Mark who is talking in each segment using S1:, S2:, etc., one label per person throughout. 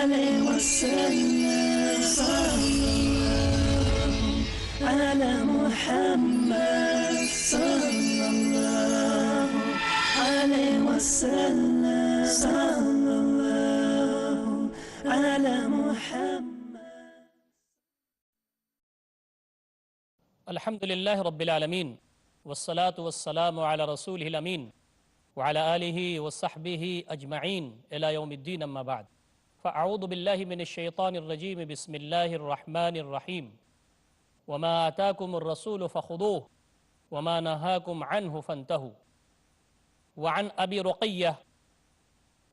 S1: عليه وسلم صلى الله على محمد صلى الله عليه وسلم صلى الله على محمد.
S2: الحمد لله رب العالمين والصلاة والسلام على رسوله الأمين وعلى آله وصحبه أجمعين إلى يوم الدين. أما بعد فأعوذ بالله من الشيطان الرجيم. بسم الله الرحمن الرحيم. وما آتاكم الرسول فخذوه وما نهاكم عنه فانتهوا. وعن أبي رقية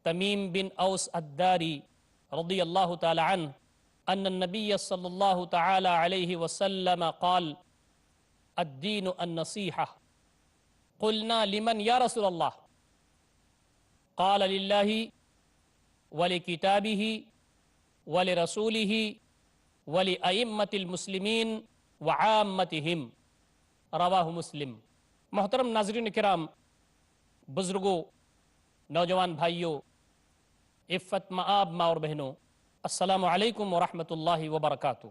S2: تميم بن أوس الداري رضي الله تعالى عنه أن النبي صلى الله تعالى عليه وسلم قال: الدين النصيحة. قلنا: لمن يا رسول الله؟ قال: لله ولكتابه ولرسوله ولأئمة المسلمين وعامتهم. رواہ مسلم. محترم ناظرین کرام، بزرگوں، نوجوان بھائیوں، عفت مآب ماں اور بہنوں، السلام علیکم ورحمۃ اللہ وبرکاتہ.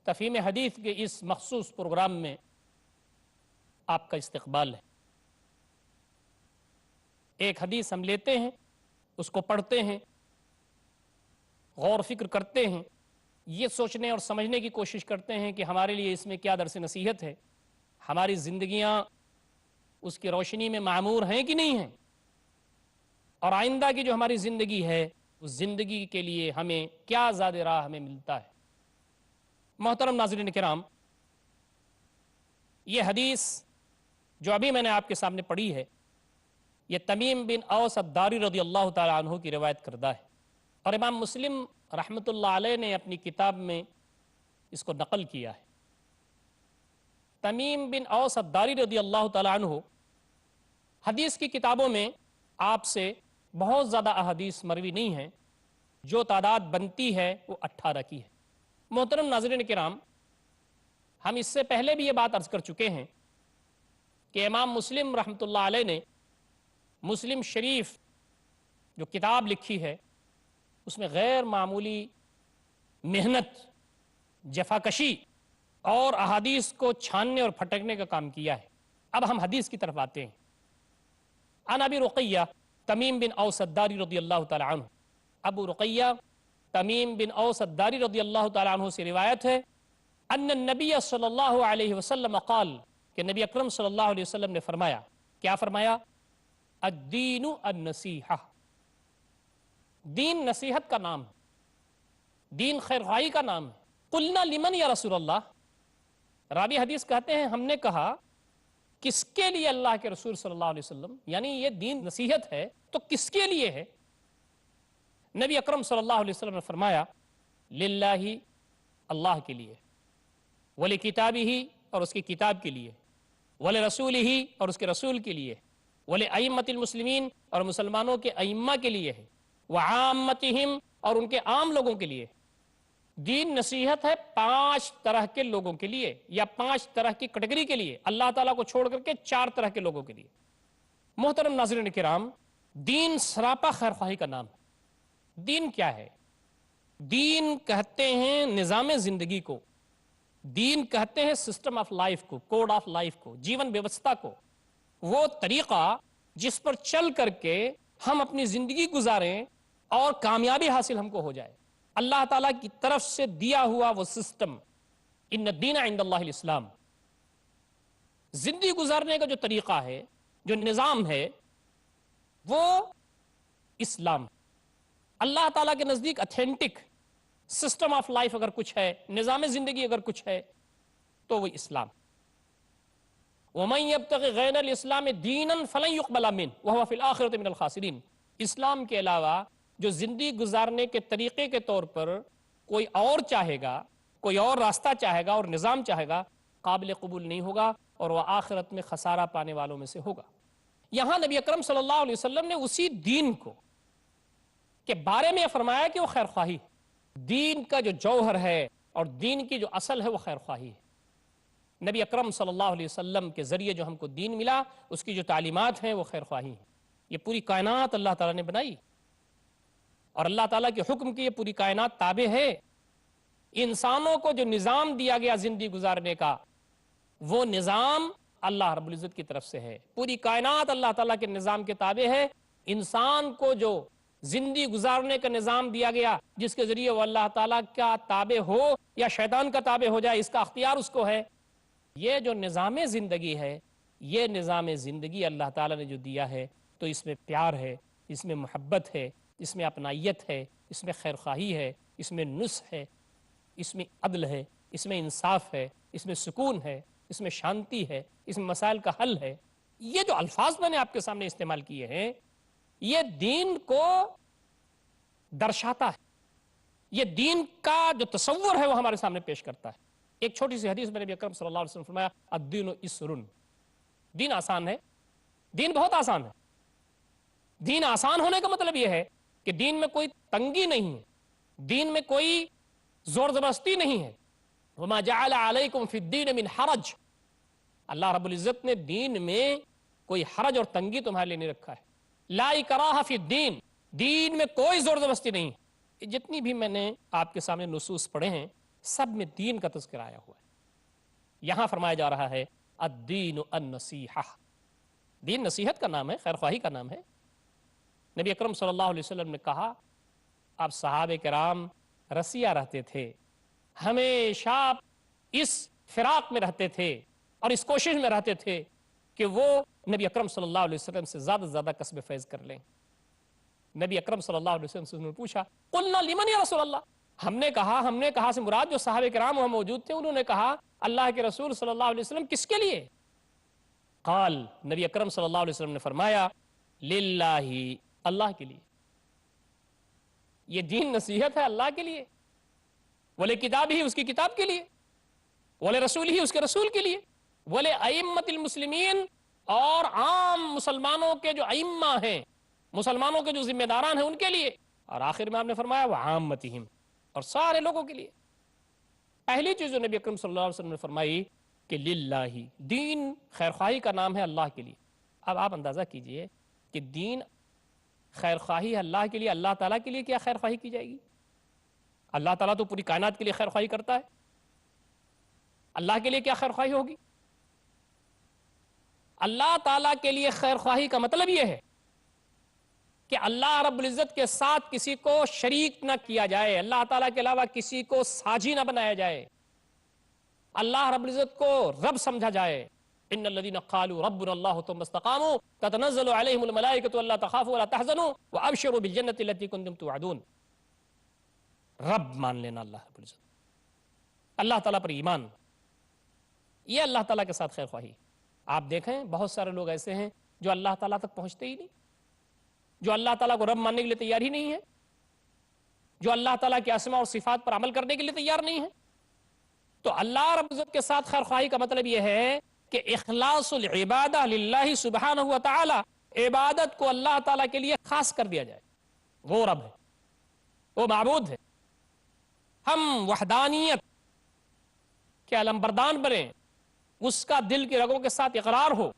S2: تفہیم حدیث کے اس مخصوص پروگرام میں آپ کا استقبال ہے. ایک حدیث ہم لیتے ہیں، اس کو پڑھتے ہیں، غور فکر کرتے ہیں، یہ سوچنے اور سمجھنے کی کوشش کرتے ہیں کہ ہمارے لیے اس میں کیا درس نصیحت ہے، ہماری زندگیاں اس کی روشنی میں معمور ہیں کہ نہیں ہیں، اور آئندہ کی جو ہماری زندگی ہے اس زندگی کے لیے ہمیں کیا زاد راہ ہمیں ملتا ہے. محترم ناظرین کرام، یہ حدیث جو ابھی میں نے آپ کے سامنے پڑھی ہے، یہ تمیم بن اوس الداری رضی اللہ تعالیٰ عنہ کی روایت کردہ ہے، اور امام مسلم رحمۃ اللہ علیہ نے اپنی کتاب میں اس کو نقل کیا ہے. تمیم بن اوس الداری رضی اللہ تعالیٰ عنہ حدیث کی کتابوں میں آپ سے بہت زیادہ احادیث مروی نہیں ہیں، جو تعداد بنتی ہے وہ 18 کی ہے. محترم ناظرین کرام، ہم اس سے پہلے بھی یہ بات عرض کر چکے ہیں کہ امام مسلم رحمۃ اللہ علیہ نے مسلم شریف جو کتاب لکھی ہے اس میں غیر معمولی محنت، جفاکشی اور احادیث کو چھاننے اور پھٹکنے کا کام کیا ہے. اب ہم حدیث کی طرف آتے ہیں. عن ابی رقیہ تمیم بن اوس الداری رضی اللہ تعالی عنہ. ابو رقیہ تمیم بن اوس الداری رضی اللہ تعالی عنہ سے روایت ہے ان النبی صلی اللہ علیہ وسلم قال، کہ نبی اکرم صلی اللہ علیہ وسلم نے فرمایا. کیا فرمایا؟ الدین النصیحہ. دین نصیحت کا نام ہے، دین خیرخواہی کا نام ہے. قلنا لمن یا رسول اللہ؟ راوی حدیث کہتے ہیں ہم نے کہا کس کے لیے اللہ کے رسول صلی اللہ علیہ وسلم، یعنی یہ دین نصیحت ہے تو کس کے لیے ہے؟ نبی اکرم صلی اللہ علیہ وسلم نے فرمایا للہ، اللہ کے لیے، ولکتابہ، اور اس کی کتاب کے لیے، ولرسولہ، اور اس کے رسول کے لیے، ولأئمۃ المسلمین، اور مسلمانوں کے ائمہ کے لیے ہے، وعامتہم، اور ان کے عام لوگوں کے لیے. دین نصیحت ہے 5 طرح کے لوگوں کے لیے، یا 5 طرح کی کیٹیگری کے لیے، اللہ تعالیٰ کو چھوڑ کر کے 4 طرح کے لوگوں کے لیے. محترم ناظرین کرام، دین سراپا خیرخواہی کا نام ہے. دین کیا ہے؟ دین کہتے ہیں نظام زندگی کو، دین کہتے ہیں سسٹم آف لائف کو، کوڈ آف لائف کو، جیون ویوستھا کو، وہ طریقہ جس پر چل کر کے ہم اپنی زندگی گزاریں اور کامیابی حاصل ہم کو ہو جائے. اللہ تعالیٰ کی طرف سے دیا ہوا وہ سسٹم، ان الدین عند اللہ الاسلام. زندگی گزارنے کا جو طریقہ ہے، جو نظام ہے، وہ اسلام. اللہ تعالیٰ کے نزدیک اتھینٹک سسٹم آف لائف اگر کچھ ہے، نظام زندگی اگر کچھ ہے تو وہ اسلام. وَمَنْ يَبْتَغِ غَيْرَ الْإِسْلَامِ دِينًا فَلَنْ يُقْبَلَ مِنْهُ وَهُوَ فِي الْآخِرَةِ مِنَ الْخَاسِرِينَ. اسلام کے علاوہ جو زندگی گزارنے کے طریقے کے طور پر کوئی اور چاہے گا، کوئی اور راستہ چاہے گا اور نظام چاہے گا، قابل قبول نہیں ہوگا اور وہ آخرت میں خسارہ پانے والوں میں سے ہوگا. یہاں نبی اکرم صلی اللہ علیہ وسلم نے اسی دین کو کے بارے میں فرمایا کہ وہ خیر خواہی. دین کا جو جوہر ہے اور دین کی جو اصل ہے وہ خیر خواہی ہے. نبی اکرم صلی اللہ علیہ وسلم کے ذریعے جو ہم کو دین ملا، اس کی جو تعلیمات ہیں وہ خیر خواہی ہیں. یہ پوری کائنات اللہ تعالیٰ نے بنائی، اور اللہ تعالیٰ کے حکم کی یہ پوری کائنات تابع ہے. انسانوں کو جو نظام دیا گیا زندگی گزارنے کا، وہ نظام اللہ رب العزت کی طرف سے ہے. پوری کائنات اللہ تعالیٰ کے نظام کے تابع ہے. انسان کو جو زندگی گزارنے کا نظام دیا گیا، جس کے ذریعے وہ اللہ تعالیٰ کا تابع ہو یا شیطان کا تابع ہو جائے، اس کا اختیار اس کو ہے. یہ جو نظام زندگی ہے، یہ نظام زندگی اللہ تعالیٰ نے جو دیا ہے، تو اس میں پیار ہے، اس میں محبت ہے، اس میں اپنائیت ہے، اس میں خیرخواہی ہے، اس میں نصح ہے، اس میں عدل ہے، اس میں انصاف ہے، اس میں سکون ہے، اس میں شانتی ہے، اس میں مسائل کا حل ہے. یہ جو الفاظ میں نے آپ کے سامنے استعمال کیے ہیں، یہ دین کو درشاتا ہے. یہ دین کا جو تصور ہے وہ ہمارے سامنے پیش کرتا ہے. ایک چھوٹی سی حدیث میں نبی اکرم صلی اللہ علیہ وسلم نے فرمایا الدین یسر. دین آسان ہے، دین بہت آسان ہے. دین آسان ہونے کا مطلب یہ ہے کہ دین میں کوئی تنگی نہیں ہے، دین میں کوئی زور زبردستی نہیں ہے. وما جعل علیکم فی الدین من حرج. اللہ رب العزت نے دین میں کوئی حرج اور تنگی تمہارے لیے نہیں رکھا ہے. لا اکراہ فی الدین. دین میں کوئی زور زبردستی نہیں. جتنی بھی میں نے آپ کے سامنے نصوص پڑھے ہیں، سب میں دین کا تذکرہ آیا ہوا ہے. یہاں فرمایا جا رہا ہے الدین النصیحہ. دین نصیحت کا نام ہے، خیرخواہی کا نام ہے. نبی اکرم صلی اللہ علیہ وسلم نے کہا، آپ صحابہ کرام رسیہ رہتے تھے، ہمیشہ اس فراق میں رہتے تھے اور اس کوشش میں رہتے تھے کہ وہ نبی اکرم صلی اللہ علیہ وسلم سے زیادہ سے زیادہ کسب فیض کر لیں. نبی اکرم صلی اللہ علیہ وسلم سے انہوں نے پوچھا قلنا لمن یا رسول اللہ. ہم نے کہا سے مراد جو صحابہ کرام وہاں موجود تھے، انہوں نے کہا اللہ کے رسول صلی اللہ علیہ وسلم کس کے لیے؟ قال، نبی اکرم صلی اللہ علیہ وسلم نے فرمایا للہ، اللہ کے لیے. یہ دین نصیحت ہے اللہ کے لیے. ولی کتاب ہی، اس کی کتاب کے لیے. ولی رسول ہی، اس کے رسول کے لیے. ولی ائمۃ المسلمین، اور عام مسلمانوں کے جو ائمہ ہیں، مسلمانوں کے جو ذمہ داران ہیں ان کے لیے. اور آخر میں آپ نے فرمایا وعامتہم، اور سارے لوگوں کے لیے. پہلی چیز جو نبی اکرم صلی اللہ علیہ وسلم نے فرمائی کہ للہ، دین خیرخواہی کا نام ہے اللہ کے لیے. اب آپ اندازہ کیجئے کہ دین خیرخواہی ہے اللہ کے لیے، اللہ تعالیٰ کے لیے کیا خیرخواہی کی جائے گی؟ اللہ تعالیٰ تو پوری کائنات کے لیے خیرخواہی کرتا ہے، اللہ کے لیے کیا خیرخواہی ہوگی؟ اللہ تعالیٰ کے لیے خیرخواہی کا مطلب یہ ہے کہ اللہ رب العزت کے ساتھ کسی کو شریک نہ کیا جائے، اللہ تعالیٰ کے علاوہ کسی کو ساجی نہ بنایا جائے، اللہ رب العزت کو رب سمجھا جائے. ان الذين قالوا ربنا الله ثم استقاموا تتنزل عليهم الملائكة الا تخافوا ولا تحزنوا وابشروا بالجنة التي كنتم توعدون. رب مان لینا اللہ رب العزت، اللہ تعالیٰ پر ایمان، یہ اللہ تعالیٰ کے ساتھ خیر خواہی. آپ دیکھیں بہت سارے لوگ ایسے ہیں جو اللہ تعالیٰ تک پہنچتے ہی نہیں، جو اللہ تعالیٰ کو رب ماننے کے لیے تیار ہی نہیں ہے، جو اللہ تعالیٰ کے اسماء اور صفات پر عمل کرنے کے لیے تیار نہیں ہے. تو اللہ رب العزت کے ساتھ خیر خواہی کا مطلب یہ ہے کہ اخلاص العبادہ للہ سبحانہ وتعالی، عبادت کو اللہ تعالیٰ کے لیے خاص کر دیا جائے. وہ رب ہے، وہ معبود ہے. ہم وحدانیت کے علمبردان بنیں، اس کا دل کی رگوں کے ساتھ اقرار ہو.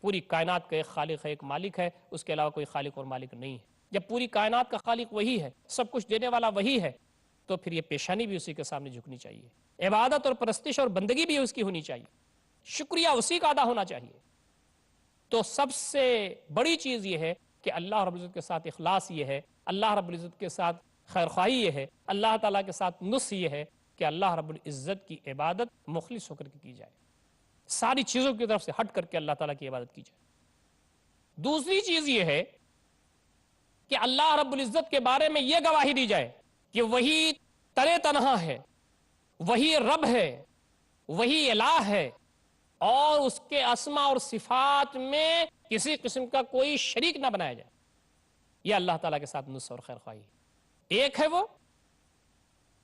S2: پوری کائنات کا ایک خالق ہے، ایک مالک ہے، اس کے علاوہ کوئی خالق اور مالک نہیں ہے. جب پوری کائنات کا خالق وہی ہے، سب کچھ دینے والا وہی ہے، تو پھر یہ پیشانی بھی اسی کے سامنے جھکنی چاہیے. عبادت اور پرستش اور بندگی بھی اس کی ہونی چاہیے، شکریہ اسی کا ادا ہونا چاہیے. تو سب سے بڑی چیز یہ ہے کہ اللہ رب العزت کے ساتھ اخلاص یہ ہے، اللہ رب العزت کے ساتھ خیرخواہی یہ ہے، اللہ تعالیٰ کے ساتھ نصح یہ ہے کہ اللہ رب العزت کی عبادت مخلص ہو کر کے کی جائے، ساری چیزوں کی طرف سے ہٹ کر کے اللہ تعالیٰ کی عبادت کی جائے. دوسری چیز یہ ہے کہ اللہ رب العزت کے بارے میں یہ گواہی دی جائے کہ وہی ترے تنہا ہے، وہی رب ہے، وہی الہ ہے، اور اس کے اسماء اور صفات میں کسی قسم کا کوئی شریک نہ بنایا جائے. یہ اللہ تعالیٰ کے ساتھ نصح اور خیر خواہی. ایک ہے وہ،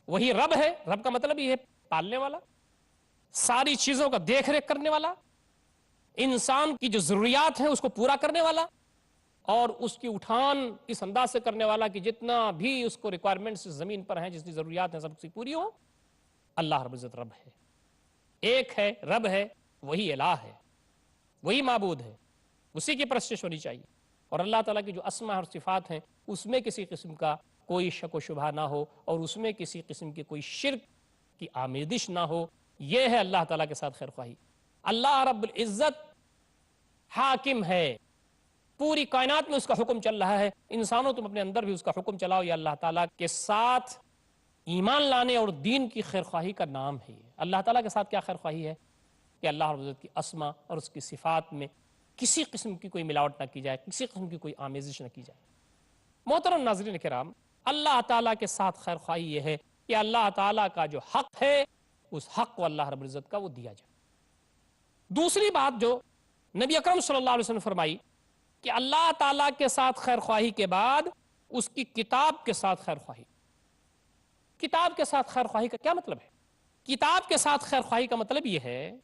S2: وہی رب ہے. رب کا مطلب یہ ہے پالنے والا، ساری چیزوں کا دیکھ ریکھ کرنے والا، انسان کی جو ضروریات ہیں اس کو پورا کرنے والا، اور اس کی اٹھان اس انداز سے کرنے والا کہ جتنا بھی اس کو ریکوائرمنٹس زمین پر ہیں، جتنی ضروریات ہیں سب کی پوری ہو. اللہ رب العزت رب ہے، ایک ہے، رب ہے، وہی الہ ہے، وہی معبود ہے، اسی کی پرستش ہونی چاہیے. اور اللہ تعالیٰ کی جو اسماء اور صفات ہیں اس میں کسی قسم کا کوئی شک و شبہ نہ ہو اور اس میں کسی قسم کی کوئی شرک کی آمیزش نہ ہو، یہ ہے اللہ تعالیٰ کے ساتھ خیر خواہی۔ اللہ رب العزت حاکم ہے، پوری کائنات میں اس کا حکم چل رہا ہے، انسانوں تم اپنے اندر بھی اس کا حکم چلاؤ۔ یہ اللہ تعالیٰ کے ساتھ ایمان لانے اور دین کی خیر خواہی کا نام ہے۔ اللہ تعالیٰ کے ساتھ کیا خیر خواہی ہے کہ اللہ رب العزت کی اسماء اور اس کی صفات میں کسی قسم کی کوئی ملاوٹ نہ کی جائے، کسی قسم کی کوئی آمیزش نہ کی جائے۔ محترم ناظرین کرام، اللہ تعالیٰ کے ساتھ خیر خواہی یہ ہے کہ اللہ تعالیٰ کا جو حق ہے اس حق کو اللہ رب العزت کا وہ دیا جائے۔ دوسری بات جو نبی اکرم صلی اللہ علیہ وسلم نے فرمائی کہ اللہ تعالیٰ کے ساتھ خیر خواہی کے بعد اس کی کتاب کے ساتھ خیر خواہی۔ کتاب کے ساتھ خیر خواہی کا کیا مطلب ہے؟ کتاب کے ساتھ خیر خواہی کا مطلب یہ ہے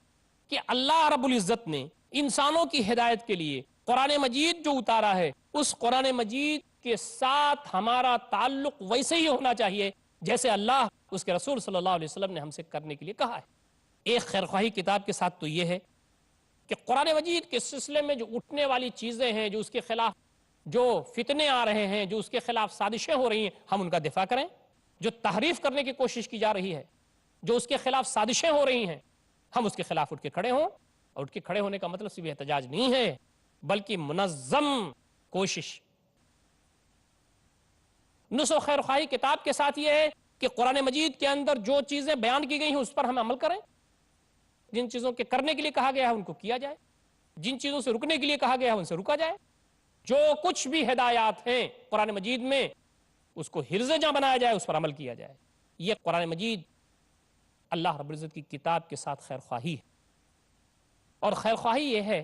S2: کہ اللہ رب العزت نے انسانوں کی ہدایت کے لیے قرآن مجید جو اتارا ہے اس قرآن مجید کے ساتھ ہمارا تعلق ویسے ہی ہونا چاہیے جیسے اللہ اس کے رسول صلی اللہ علیہ وسلم نے ہم سے کرنے کے لیے کہا ہے۔ ایک خیر خواہی کتاب کے ساتھ تو یہ ہے کہ قرآن مجید کے سلسلے میں جو اٹھنے والی چیزیں ہیں، جو اس کے خلاف جو فتنے آ رہے ہیں، جو اس کے خلاف سازشیں ہو رہی ہیں، ہم ان کا دفاع کریں۔ جو تحریف کرنے کی کوشش کی جا رہی ہے، جو اس کے خلاف سازشیں ہو رہی ہیں، ہم اس کے خلاف اٹھ کے کھڑے ہوں۔ اور اٹھ کے کھڑے ہونے کا مطلب صرف احتجاج نہیں ہے بلکہ منظم کوشش۔ نصح و خیر خواہی کتاب کے ساتھ یہ ہے کہ قرآن مجید کے اندر جو چیزیں بیان کی گئی ہیں اس پر ہم عمل کریں، جن چیزوں کے کرنے کے لیے کہا گیا ہے ان کو کیا جائے، جن چیزوں سے رکنے کے لیے کہا گیا ہے ان سے رکا جائے۔ جو کچھ بھی ہدایات ہیں قرآن مجید میں اس کو حرز جاں بنایا جائے، اس پر عمل کیا جائے۔ یہ قرآن مجید اللہ رب العزت کی کتاب کے ساتھ خیر خواہی ہے۔ اور خیر خواہی یہ ہے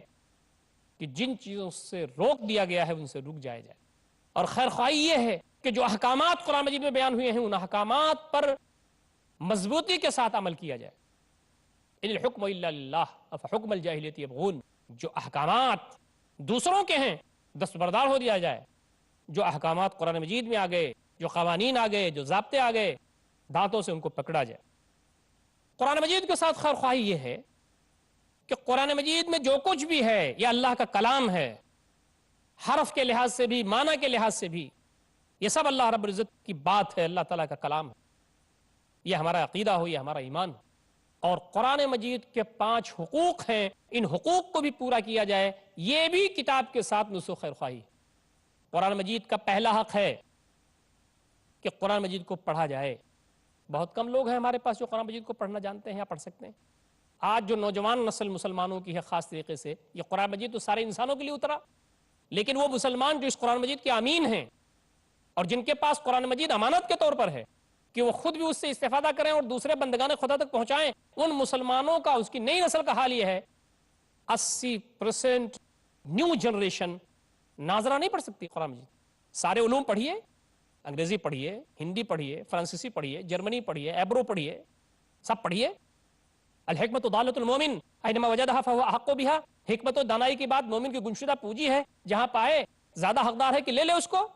S2: کہ جن چیزوں سے روک دیا گیا ہے ان سے رک جائے جائے۔ اور خیر خواہی یہ ہے کہ جو احکامات قرآن مجید میں بیان ہوئے ہیں ان احکامات پر مضبوطی کے ساتھ عمل کیا جائے۔ ان الحکم الا للہ افحکم الجاہلیت یبغون، جو احکامات دوسروں کے ہیں دستبردار ہو دیا جائے۔ جو احکامات قرآن مجید میں آ گئے، جو قوانین آ گئے، جو ضابطے آ گئے، دانتوں سے ان کو پکڑا جائے۔ قرآن مجید کے ساتھ خیر خواہی یہ ہے کہ قرآن مجید میں جو کچھ بھی ہے یہ اللہ کا کلام ہے، حرف کے لحاظ سے بھی، معنی کے لحاظ سے بھی، یہ سب اللہ رب العزت کی بات ہے، اللہ تعالیٰ کا کلام ہے۔ یہ ہمارا عقیدہ ہو، یہ ہمارا ایمان ہو۔ اور قرآن مجید کے 5 حقوق ہیں، ان حقوق کو بھی پورا کیا جائے، یہ بھی کتاب کے ساتھ نصح و خیر خواہی۔ قرآن مجید کا پہلا حق ہے کہ قرآن مجید کو پڑھا جائے۔ بہت کم لوگ ہیں ہمارے پاس جو قرآن مجید کو پڑھنا جانتے ہیں یا پڑھ سکتے ہیں۔ آج جو نوجوان نسل مسلمانوں کی ہے خاص طریقے سے، یہ قرآن مجید تو سارے انسانوں کے لیے اترا، لیکن وہ مسلمان جو اس قرآن مجید کے امین ہیں اور جن کے پاس قرآن مجید امانت کے طور پر ہے کہ وہ خود بھی اس سے استفادہ کریں اور دوسرے بندگان خدا تک پہنچائیں، ان مسلمانوں کا، اس کی نئی نسل کا حال یہ ہے 80% نیو جنریشن ناظرہ نہیں پڑھ سکتی قرآن مجید۔ سارے علوم پڑھیے، انگریزی پڑھیے، ہندی پڑھیے، فرانسیسی پڑھیے، جرمنی پڑھیے، ایبرو پڑھیے، سب پڑھیے۔ الحکمت ضالۃ المومن اینما وجدہا فہو احق بہا، حکمت و دانائی کی بات مومن کی گمشدہ پونجی ہے، جہاں پائے زیادہ حقدار ہے کہ لے لے اس کو۔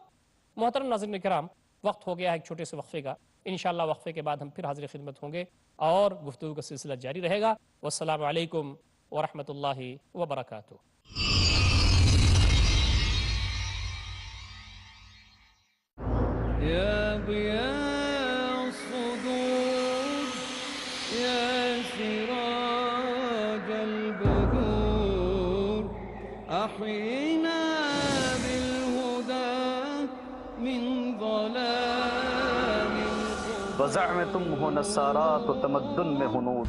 S2: محترم ناظرین کرام، وقت ہو گیا ہے ایک چھوٹے سے وقفے کا، انشاءاللہ وقفے کے بعد ہم پھر حاضر خدمت ہوں گے اور گفتگو کا سلسلہ جاری رہے گا۔ والسلام علیکم ورحمۃ اللہ وبرکاتہ۔
S1: يا ضياء الصدور يا سراج البدور أحينا بالهدى من ظلام القبور
S3: وزعمتم ہو نصارات و تمدن میں ہنود،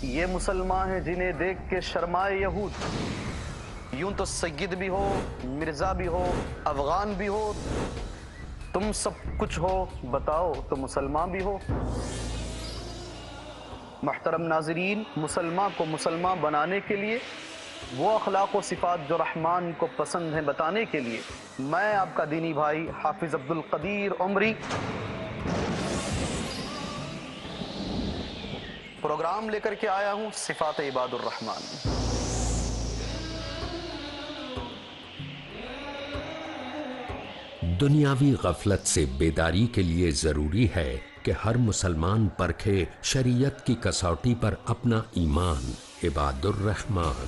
S3: یہ مسلمان ہیں جنہیں دیکھ کے شرمائے یہود۔ یوں تو سید بھی ہو، مرزا بھی ہو، افغان بھی ہو، تم سب کچھ ہو، بتاؤ تو مسلمان بھی ہو۔ محترم ناظرین، مسلمان کو مسلمان بنانے کے لیے، وہ اخلاق و صفات جو رحمان کو پسند ہیں بتانے کے لیے، میں آپ کا دینی بھائی حافظ عبدالقدیر عمری پروگرام لے کر کے آیا ہوں صفات عباد الرحمن۔
S4: دنیاوی غفلت سے بیداری کے لیے ضروری ہے کہ ہر مسلمان پرکھے شریعت کی کسوٹی پر اپنا ایمان۔ عباد الرحمن۔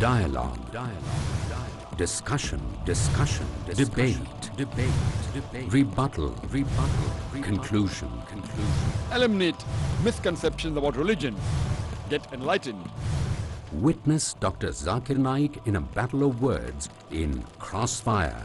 S4: Dialogue, discussion, debate, rebuttal, conclusion.
S5: Eliminate misconceptions about religion. Get enlightened.
S4: Witness Dr. Zakir Naik in a battle of words in Crossfire.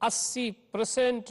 S2: 80%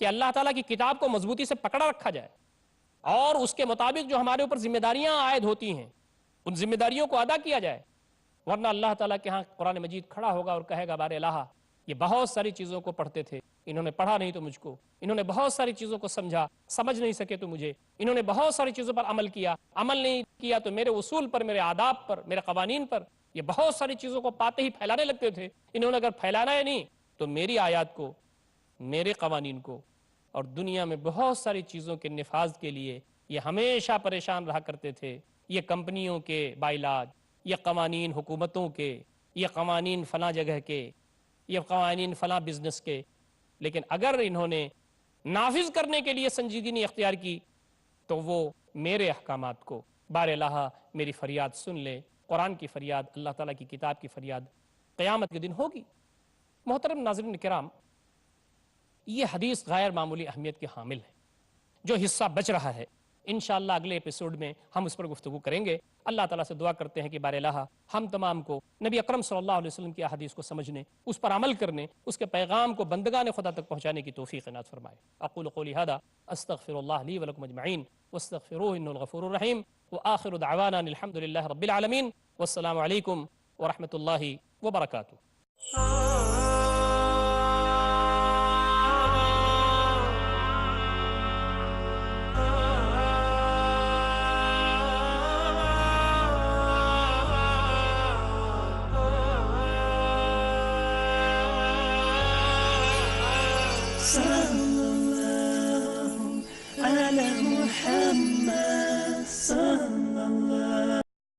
S2: کہ اللہ تعالیٰ کی کتاب کو مضبوطی سے پکڑا رکھا جائے اور اس کے مطابق جو ہمارے اوپر ذمہ داریاں عائد ہوتی ہیں ان ذمہ داریوں کو ادا کیا جائے، ورنہ اللہ تعالیٰ کے ہاں قرآن مجید کھڑا ہوگا اور کہے گا بار الہ یہ بہت ساری چیزوں کو پڑھتے تھے، انہوں نے پڑھا نہیں تو مجھ کو، انہوں نے بہت ساری چیزوں کو سمجھا، سمجھ نہیں سکے تو مجھے، انہوں نے بہت ساری چیزوں پر عمل کیا، عمل نہیں کیا تو میرے اصول پر، میرے آداب پر، میرے قوانین پر، یہ بہت ساری چیزوں کو پاتے ہی پھیلانے لگتے تھے، انہوں نے اگر پھیلانا ہے نہیں تو میری آیات کو، میرے قوانین کو اور دنیا میں بہت ساری چیزوں کے نفاذ کے لیے یہ ہمیشہ پریشان رہا کرتے تھے۔ یہ کمپنیوں کے باعلاج، یہ قوانین حکومتوں کے، یہ قوانین فلاں جگہ کے، یہ قوانین فلاں بزنس کے، لیکن اگر انہوں نے نافذ کرنے کے لیے سنجیدگی نہیں اختیار کی تو وہ میرے احکامات کو بار الہ میری فریاد سن لے۔ قرآن کی فریاد، اللہ تعالیٰ کی کتاب کی فریاد قیامت کے دن ہوگی۔ محترم ناظرین کرام، یہ حدیث غیر معمولی اہمیت کے حامل ہے۔ جو حصہ بچ رہا ہے انشاءاللہ اگلے ایپیسوڈ میں ہم اس پر گفتگو کریں گے۔ اللہ تعالیٰ سے دعا کرتے ہیں کہ بار الہ ہم تمام کو نبی اکرم صلی اللہ علیہ وسلم کی احادیث کو سمجھنے، اس پر عمل کرنے، اس کے پیغام کو بندگان خدا تک پہنچانے کی توفیق عنایت فرمائے۔ اقول قولی ھذا استغفر اللہ لی ولکم اجمعین واستغفروہ انہ الغفور الرحیم وآخر دعوانا الحمد للہ رب العالمین والسلام علیکم ورحمۃ اللہ وبرکاتہ۔
S6: على محمد صلى